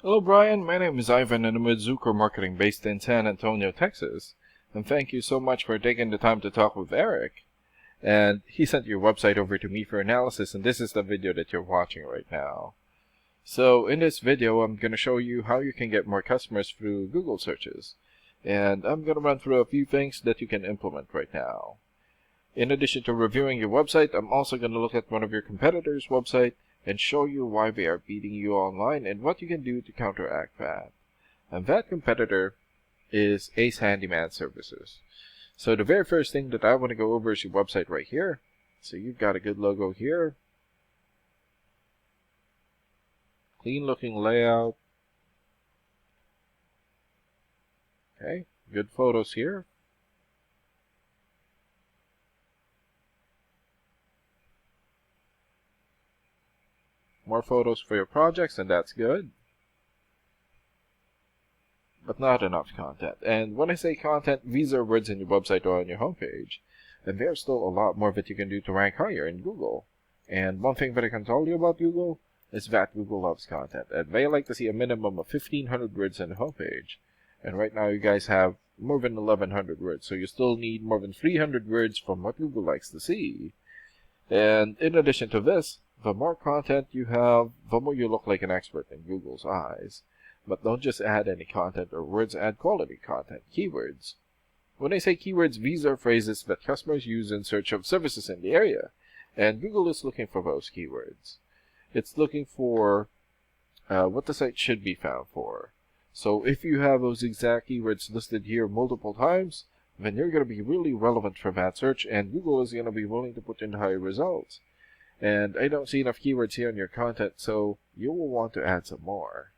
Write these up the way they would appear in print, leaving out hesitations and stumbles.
Hello, Brian. My name is Ivan, and I'm with Zucker Marketing based in San Antonio, Texas. And thank you so much for taking the time to talk with Eric. And he sent your website over to me for analysis, and this is the video that you're watching right now. So in this video, I'm going to show you how you can get more customers through Google searches. And I'm going to run through a few things that you can implement right now. In addition to reviewing your website, I'm also going to look at one of your competitors' website and show you why they are beating you online and what you can do to counteract that. And that competitor is Ace Handyman Services. So the very first thing that I want to go over is your website right here. So you've got a good logo here. Clean looking layout. Okay, good photos here. More photos for your projects, and that's good. But not enough content. And when I say content, these are words in your website or on your homepage. And there's still a lot more that you can do to rank higher in Google. And one thing that I can tell you about Google is that Google loves content. And they like to see a minimum of 1,500 words on the homepage. And right now you guys have more than 1,100 words. So you still need more than 300 words from what Google likes to see. And in addition to this, the more content you have, the more you look like an expert in Google's eyes. But don't just add any content or words, add quality content, keywords. When I say keywords, these are phrases that customers use in search of services in the area. And Google is looking for those keywords. It's looking for what the site should be found for. So if you have those exact keywords listed here multiple times, then you're going to be really relevant for that search, and Google is going to be willing to put in higher results. And I don't see enough keywords here in your content, so you will want to add some more.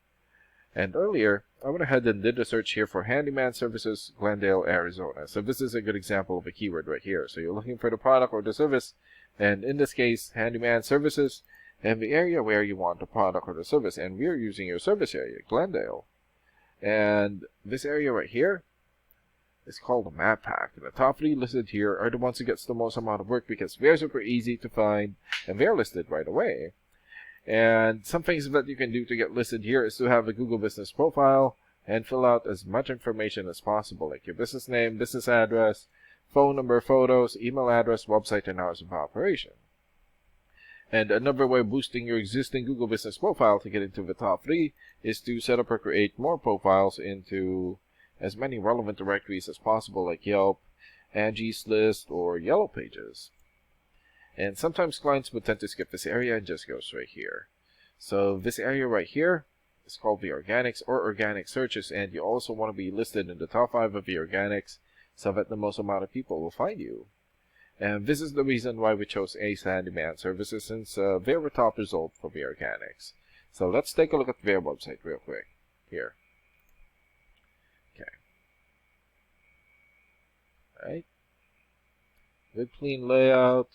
And earlier, I went ahead and did a search here for Handyman Services, Glendale, Arizona. So this is a good example of a keyword right here. So you're looking for the product or the service, and in this case, Handyman Services, and the area where you want the product or the service. And we're using your service area, Glendale. And this area right here is called a map pack. And the top 3 listed here are the ones who gets the most amount of work because they're super easy to find and they're listed right away. And some things that you can do to get listed here is to have a Google business profile and fill out as much information as possible, like your business name, business address, phone number, photos, email address, website, and hours of operation. And another way of boosting your existing Google business profile to get into the top 3 is to set up or create more profiles into as many relevant directories as possible, like Yelp, Angie's List, or Yellow Pages. And sometimes clients would tend to skip this area and just go straight here. So this area right here is called the organics or organic searches, and you also want to be listed in the top 5 of the organics so that the most amount of people will find you. And this is the reason why we chose Ace Handyman Services, since they're the top result for the organics. So let's take a look at their website real quick here. Okay. Right. Good clean layout.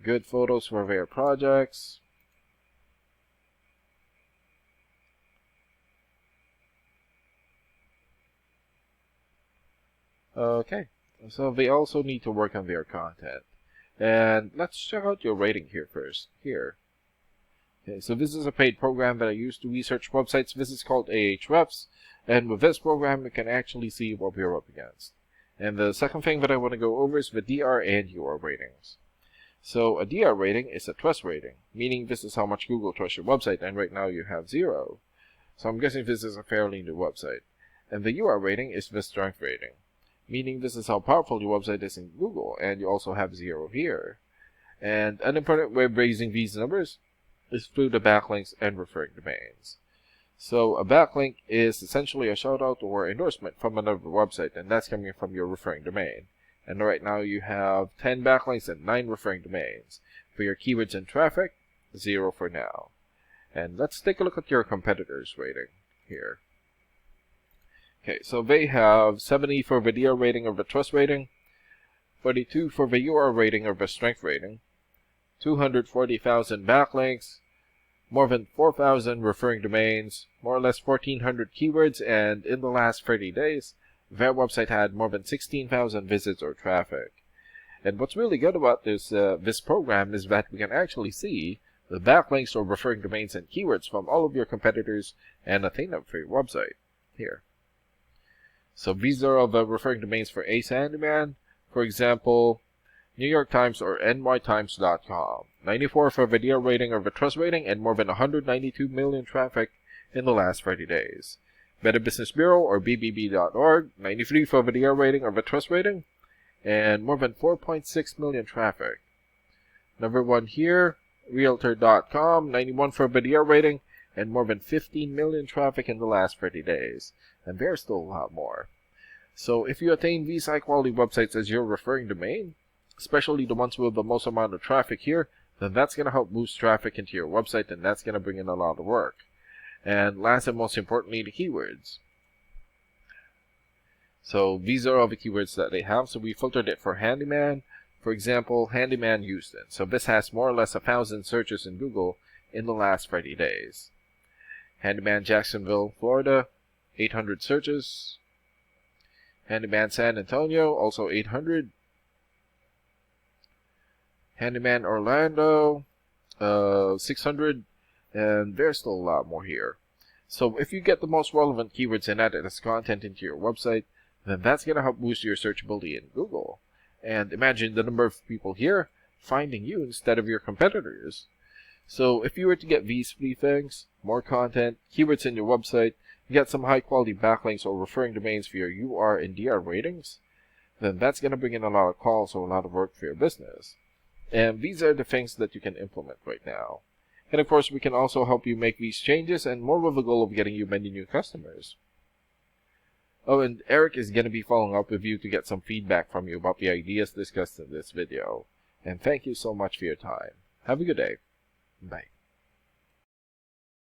Good photos for their projects. Okay, so they also need to work on their content. And let's check out your rating here first. Here. Okay, so this is a paid program that I use to research websites. This is called Ahrefs. And with this program, you can actually see what we're up against. And the second thing that I want to go over is the DR and UR ratings. So a DR rating is a trust rating, meaning this is how much Google trusts your website, and right now you have 0. So I'm guessing this is a fairly new website. And the UR rating is the strength rating, meaning this is how powerful your website is in Google, and you also have 0 here. And an important way of raising these numbers is through the backlinks and referring domains. So a backlink is essentially a shout out or endorsement from another website, and that's coming from your referring domain. And right now you have 10 backlinks and 9 referring domains. For your keywords and traffic, 0 for now. And let's take a look at your competitors' rating here. Okay, so they have 70 for the DR rating or the trust rating, 42 for the UR rating or the strength rating, 240,000 backlinks, more than 4,000 referring domains, more or less 1,400 keywords, and in the last 30 days, their website had more than 16,000 visits or traffic. And what's really good about this program is that we can actually see the backlinks or referring domains and keywords from all of your competitors and attain them for your website. Here. So these are all the referring domains for Ace Handyman. For example, New York Times or nytimes.com. 94 for video rating or the trust rating and more than 192 million traffic in the last 30 days. Better Business Bureau or bbb.org. 93 for video rating or the trust rating and more than 4.6 million traffic. Number one here, Realtor.com, 91 for video rating and more than 15 million traffic in the last 30 days. And there's still a lot more. So if you attain these high quality websites as your referring domain, especially the ones with the most amount of traffic here, then that's going to help boost traffic into your website, and that's going to bring in a lot of work. And last and most importantly, the keywords. So these are all the keywords that they have. So we filtered it for Handyman. For example, Handyman Houston. So this has more or less 1,000 searches in Google in the last 30 days. Handyman Jacksonville, Florida, 800 searches. Handyman San Antonio, also 800. Handyman Orlando, 600. And there's still a lot more here. So if you get the most relevant keywords and add it as content into your website, then that's going to help boost your searchability in Google. And imagine the number of people here finding you instead of your competitors. So if you were to get these three things, more content, keywords in your website, get some high quality backlinks or referring domains for your UR and DR ratings, then that's going to bring in a lot of calls or a lot of work for your business. And these are the things that you can implement right now. And of course, we can also help you make these changes and more with the goal of getting you many new customers. Oh, and Eric is going to be following up with you to get some feedback from you about the ideas discussed in this video. And thank you so much for your time. Have a good day. Bye.